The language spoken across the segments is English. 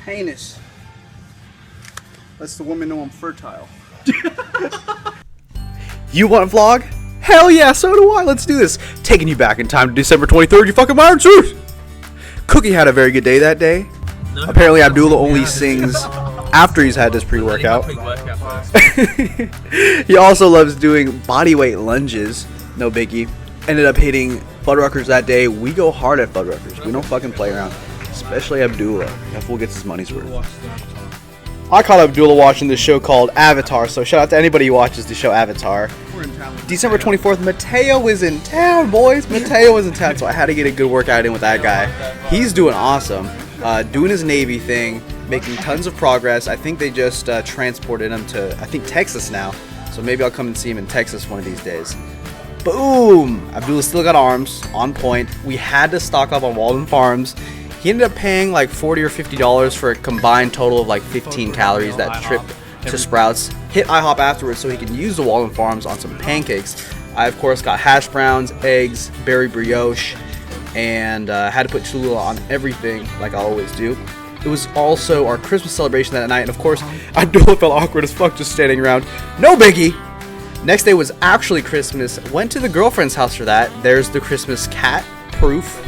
heinous. Lets the woman know I'm fertile. You want a vlog? Hell yeah, so do I. Let's do this. Taking you back in time to December 23rd, you fucking iron suit. Cookie had a very good day that day. Apparently Abdullah only sings after he's had his pre-workout. He also loves doing bodyweight lunges. No biggie. Ended up hitting Fuddruckers that day. We go hard at Fuddruckers. We don't fucking play around. Especially Abdullah. That fool gets his money's worth. I caught Abdullah watching this show called Avatar, so shout out to anybody who watches the show Avatar. December 24th, Mateo is in town, boys. Mateo is in town, so I had to get a good workout in with that guy. He's doing awesome. Doing his Navy thing, making tons of progress. I think they just transported him to, I think, Texas now. So maybe I'll come and see him in Texas one of these days. Boom! Abdullah still got arms, on point. We had to stock up on Walden Farms. He ended up paying like $40 or $50 for a combined total of like 15 calories that trip to Sprouts. Hit IHOP afterwards so he can use the Walden Farms on some pancakes. I, of course, got hash browns, eggs, berry brioche, and had to put Cholula on everything like I always do. It was also our Christmas celebration that night, and of course, Abdullah felt awkward as fuck just standing around. No biggie! Next day was actually Christmas. Went to the girlfriend's house for that. There's the Christmas cat proof.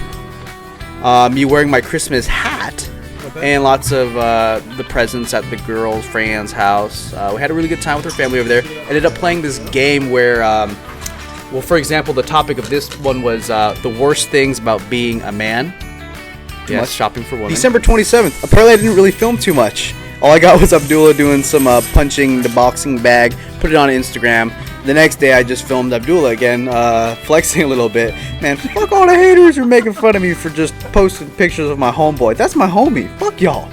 Me wearing my Christmas hat. And lots of the presents at the girl's friend's house. We had a really good time with her family over there. Ended up playing this game where, well, for example, the topic of this one was the worst things about being a man. Yes, shopping for women. December 27th. Apparently I didn't really film too much. All I got was Abdullah doing some punching the boxing bag, put it on Instagram. The next day I just filmed Abdullah again, flexing a little bit. Man, fuck all the haters who are making fun of me for just posting pictures of my homeboy. That's my homie. Fuck y'all.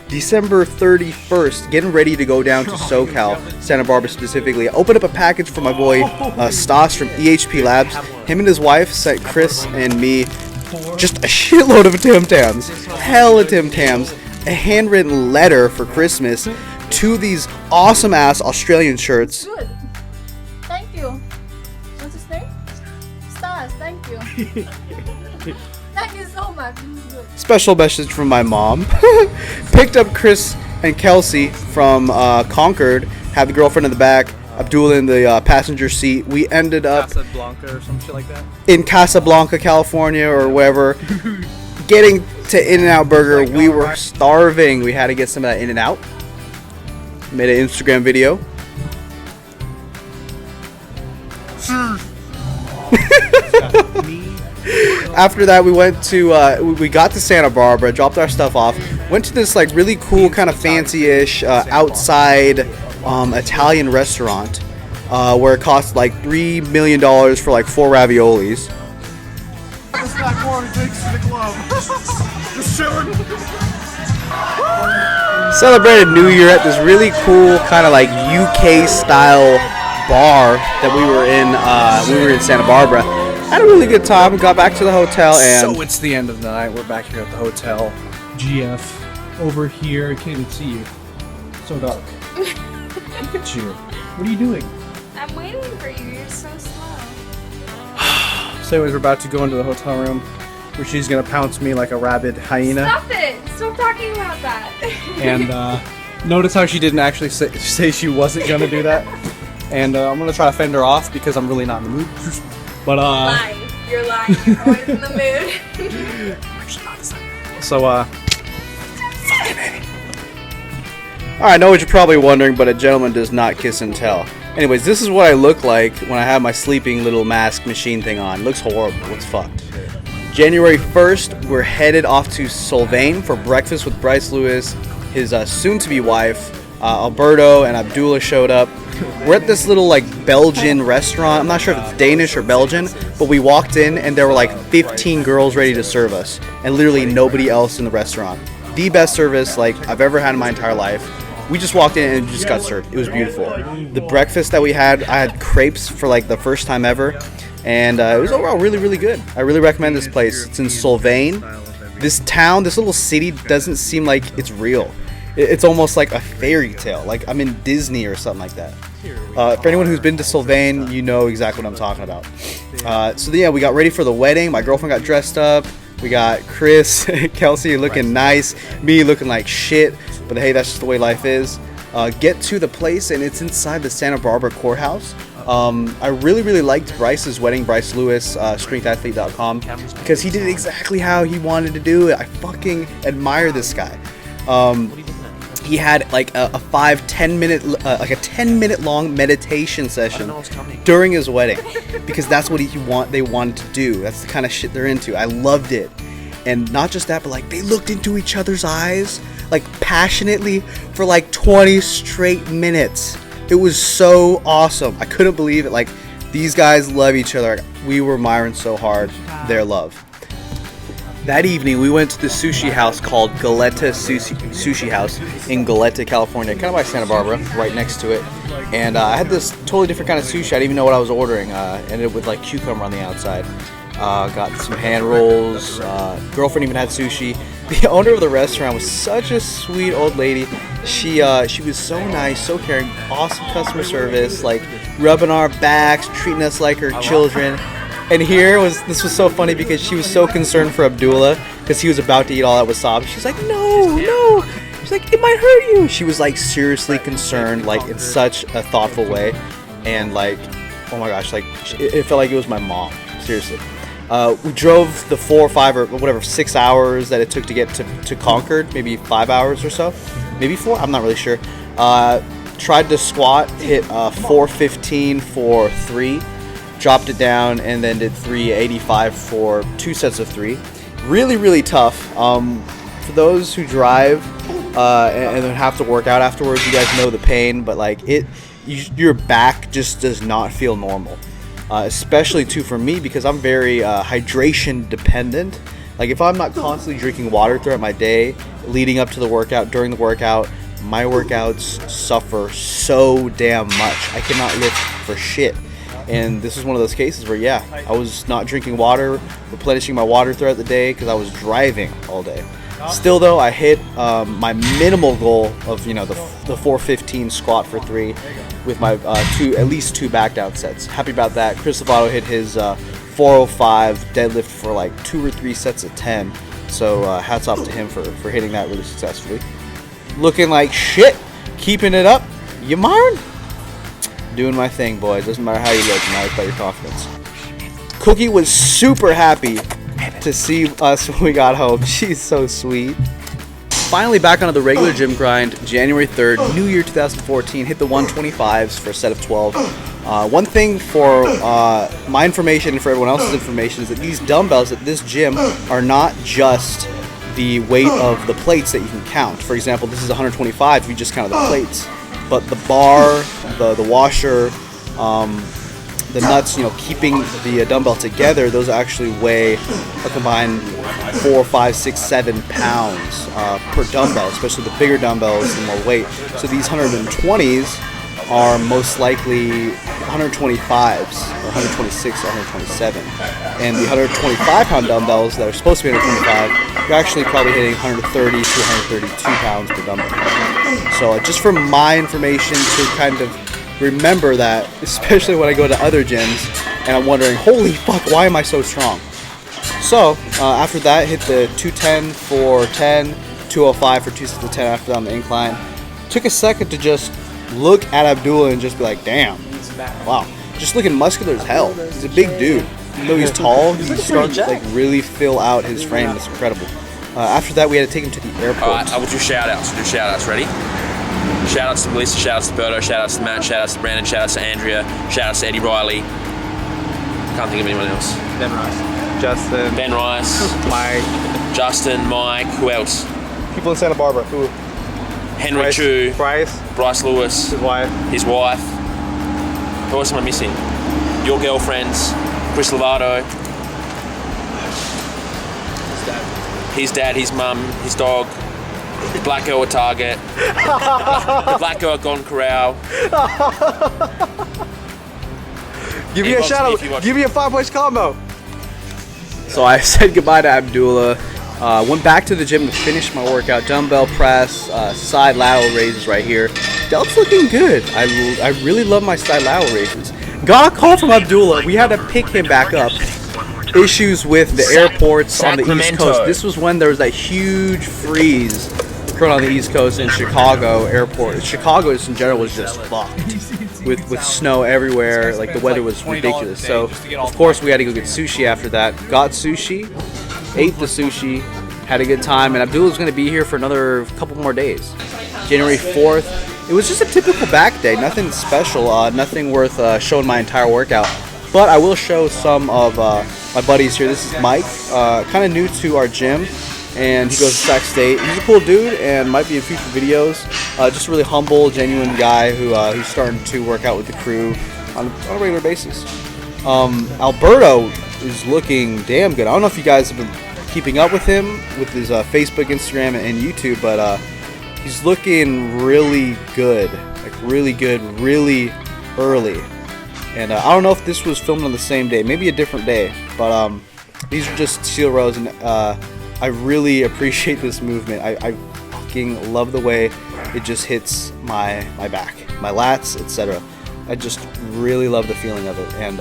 December 31st, getting ready to go down to SoCal, Santa Barbara specifically. I opened up a package for my boy Stas from EHP Labs. Him and his wife sent Chris and me just a shitload of Tim Tams. Hella Tim Tams. A handwritten letter for Christmas. 2 of these awesome ass Australian shirts. Good. Thank you. What's his name? Stas, thank you. Thank you so much. This is good. Special message from my mom. Picked up Chris and Kelsey from Concord. Had the girlfriend in the back. Abdullah in the passenger seat. We ended up Casablanca or some shit like that. in Casablanca, California, or wherever. Getting to In-N-Out Burger. We were starving. We had to get some of that In-N-Out. Made an Instagram video. After that, we went to we got to Santa Barbara, dropped our stuff off, went to this like really cool kind of fancy-ish outside Italian restaurant where it cost like $3 million for like 4 raviolis. It's not pouring drinks to the club. Just chilling. Celebrated New Year at this really cool kind of like UK style bar that we were in Santa Barbara. Had a really good time. Got back to the hotel and So it's the end of the night. We're back here at the hotel. GF over here. I can't even see you. So dark. Look at you. What are you doing? I'm waiting for you. You're so slow. So anyways, we're about to go into the hotel room where she's gonna pounce me like a rabid hyena. Stop it! Stop talking about that. And notice how she didn't actually say she wasn't gonna do that. And I'm gonna try to fend her off because I'm really not in the mood. But Lying. You're lying. You're always in the mood. so I know what you're probably wondering, but a gentleman does not kiss and tell. Anyways, this is what I look like when I have my sleeping little mask machine thing on. It looks horrible. It's fucked. January 1st, we're headed off to Solvang for breakfast with Bryce Lewis, his soon-to-be wife. Alberto and Abdullah showed up. We're at this little like Belgian restaurant. I'm not sure if it's Danish or Belgian, but we walked in and there were like 15 girls ready to serve us, and literally nobody else in the restaurant. The best service like I've ever had in my entire life. We just walked in and just got served. It was beautiful. The breakfast that we had, I had crepes for like the first time ever, and it was overall really, really good. I really recommend this place. It's in Solvang. This town, this little city doesn't seem like it's real. It's almost like a fairy tale, like I'm in Disney or something like that. For anyone who's been to Solvang, you know exactly what I'm talking about. So yeah, we got ready for the wedding. My girlfriend got dressed up. We got Chris, Kelsey looking nice, me looking like shit, but hey, that's just the way life is. Get to the place, and it's inside the Santa Barbara courthouse. I really liked Bryce's wedding, Bryce Lewis, strengthathlete.com, because he did it exactly how he wanted to do it. I fucking admire this guy. He had like a 10 minute long meditation session during his wedding, because that's what they wanted to do. That's the kind of shit they're into. I loved it. And not just that, but like they looked into each other's eyes like passionately for like 20 straight minutes. It was so awesome. I couldn't believe it. Like, these guys love each other. We were admiring so hard their love. That evening, we went to the sushi house called Goleta Sushi House in Goleta, California, kind of by Santa Barbara, right next to it. And I had this totally different kind of sushi. I didn't even know what I was ordering. Ended with like cucumber on the outside. Got some hand rolls. Girlfriend even had sushi. The owner of the restaurant was such a sweet old lady. She was so nice, so caring, awesome customer service, like rubbing our backs, treating us like her children. And this was so funny because she was so concerned for Abdullah because he was about to eat all that wasabi. She's like, no. She's like, it might hurt you. She was like seriously concerned, like in such a thoughtful way. And like, oh my gosh, like it felt like it was my mom. Seriously. We drove the 4 or 5 or whatever 6 hours that it took to get to Concord, maybe 5 hours or so, maybe 4. I'm not really sure. Tried to squat, hit 415 for 3, dropped it down, and then did 385 for 2 sets of 3. Really tough. For those who drive and then have to work out afterwards, you guys know the pain, but like your back just does not feel normal. Especially too for me, because I'm very hydration dependent. Like if I'm not constantly drinking water throughout my day, leading up to the workout, during the workout, my workouts suffer so damn much. I cannot lift for shit. And this is one of those cases where I was not drinking water, replenishing my water throughout the day because I was driving all day. Still though, I hit my minimal goal of the 415 squat for 3 with my at least 2 back down sets. Happy about that. Chris Lovato hit his 405 deadlift for like 2 or 3 sets of 10. So hats off to him for hitting that really successfully. Looking like shit, keeping it up. You mind? Doing my thing, boys. Doesn't matter how you look, it matters about your confidence. Cookie was super happy to see us when we got home. She's so sweet. Finally back onto the regular gym grind. January 3rd, New Year 2014. Hit the 125s for a set of 12. One thing for my information and for everyone else's information is that these dumbbells at this gym are not just the weight of the plates that you can count. For example, this is 125 if you just counted the plates. But the bar, the washer, the nuts, keeping the dumbbell together, those actually weigh a combined 4, 5, 6, 7 pounds per dumbbell, especially the bigger dumbbells, the more weight. So these 120s are most likely 125s, or 126 or 127. And the 125-pound dumbbells that are supposed to be 125, you're actually probably hitting 130 to 132 pounds per dumbbell. So just for my information to kind of remember that, especially when I go to other gyms and I'm wondering, holy fuck, why am I so strong? So after that, hit the 210 for 10, 205 for 2 sets of 10 after that on the incline. Took a second to just look at Abdullah and just be like, damn, wow, just looking muscular as hell. He's a big dude. Even though he's tall, he's starting to like really fill out his frame. It's incredible. After that, we had to take him to the airport. All right, I will do shout-outs. Ready? Shout-outs to Melissa, shout-outs to Berto, shout-outs to Matt, shout-outs to Brandon, shout-outs to Andrea, shout-outs to Eddie Riley. Can't think of anyone else. Ben Rice. Justin. Ben Rice. Mike. Justin, Mike, who else? People in Santa Barbara. Who? Henry Chu. Bryce Lewis. His wife. Who else am I missing? Your girlfriends. Chris Lovato. His dad, his mum, his dog. The black girl at Target. The black girl at Gone Corral. Give me a shout out. Give me a 5-voice combo. So I said goodbye to Abdullah. Went back to the gym to finish my workout. Dumbbell press, side lateral raises right here. Delt's looking good. I really love my side lateral raises. Got a call from Abdullah. We had to pick him back up. issues with the airports on the East Sacramento. Coast. This was when there was that huge freeze occurred on the East Coast in Chicago airport. Chicago just in general was just fucked with snow everywhere. Like the weather was ridiculous. So of course we had to go get sushi after that. Got sushi, ate the sushi, had a good time, and Abdul was going to be here for another couple more days. January 4th. It was just a typical back day. Nothing special. Nothing worth showing my entire workout. But I will show some of my buddies here. This is Mike, kind of new to our gym, and he goes to Sac State. He's a cool dude and might be in future videos. Just a really humble, genuine guy who's starting to work out with the crew on a regular basis. Alberto is looking damn good. I don't know if you guys have been keeping up with him with his Facebook, Instagram, and YouTube, but he's looking really good, really early. And I don't know if this was filmed on the same day, maybe a different day, but these are just steel rows, and I really appreciate this movement. I fucking love the way it just hits my back, my lats, etc. I just really love the feeling of it. And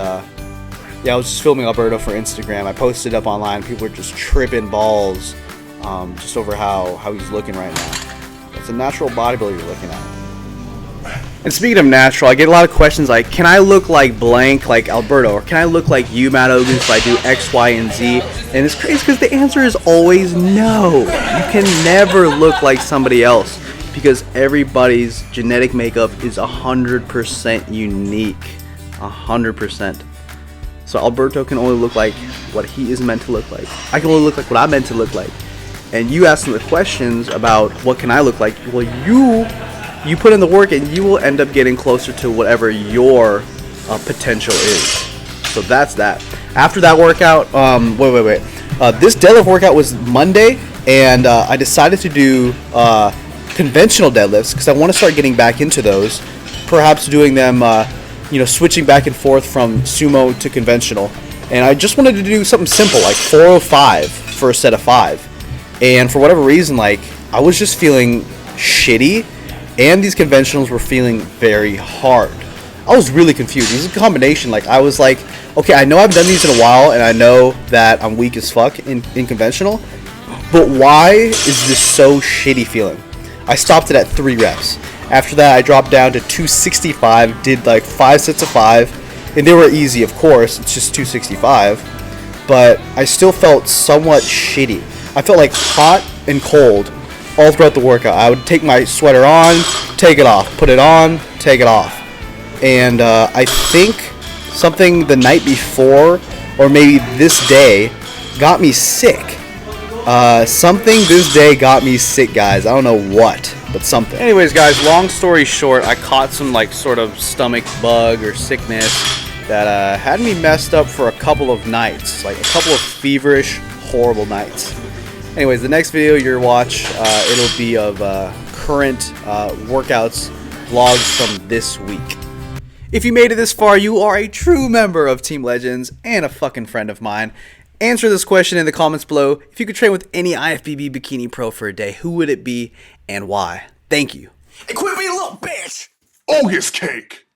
yeah, I was just filming Alberto for Instagram. I posted it up online. People are just tripping balls just over how he's looking right now. It's a natural bodybuilder you're looking at. And speaking of natural, I get a lot of questions like, can I look like blank like Alberto? Or can I look like you, Matt Ogus, if I do X, Y, and Z? And it's crazy because the answer is always no. You can never look like somebody else because everybody's genetic makeup is 100% unique. 100%. So Alberto can only look like what he is meant to look like. I can only look like what I'm meant to look like. And you asked him the questions about what can I look like. Well, you put in the work and you will end up getting closer to whatever your potential is. So that's that. After that workout, wait. This deadlift workout was Monday, and I decided to do conventional deadlifts because I want to start getting back into those. Perhaps doing them, switching back and forth from sumo to conventional. And I just wanted to do something simple, like 405 for a set of 5. And for whatever reason, like, I was just feeling shitty, and these conventionals were feeling very hard. I was really confused. It was a combination. Like, I was like, okay, I know I've done these in a while, and I know that I'm weak as fuck in conventional, but why is this so shitty feeling? I stopped it at 3 reps. After that, I dropped down to 265, did like 5 sets of 5, and they were easy, of course. It's just 265, but I still felt somewhat shitty. I felt like hot and cold all throughout the workout. I would take my sweater on, take it off, put it on, take it off. And I think something the night before, or maybe this day, got me sick. Something this day got me sick, guys. I don't know what, but something. Anyways, guys, long story short, I caught some like sort of stomach bug or sickness that had me messed up for a couple of nights, like a couple of feverish, horrible nights. Anyways, the next video you'll watch, it'll be of current workouts, vlogs from this week. If you made it this far, you are a true member of Team Legends and a fucking friend of mine. Answer this question in the comments below. If you could train with any IFBB Bikini Pro for a day, who would it be and why? Thank you. Hey, quit being a little bitch! Ogus cake!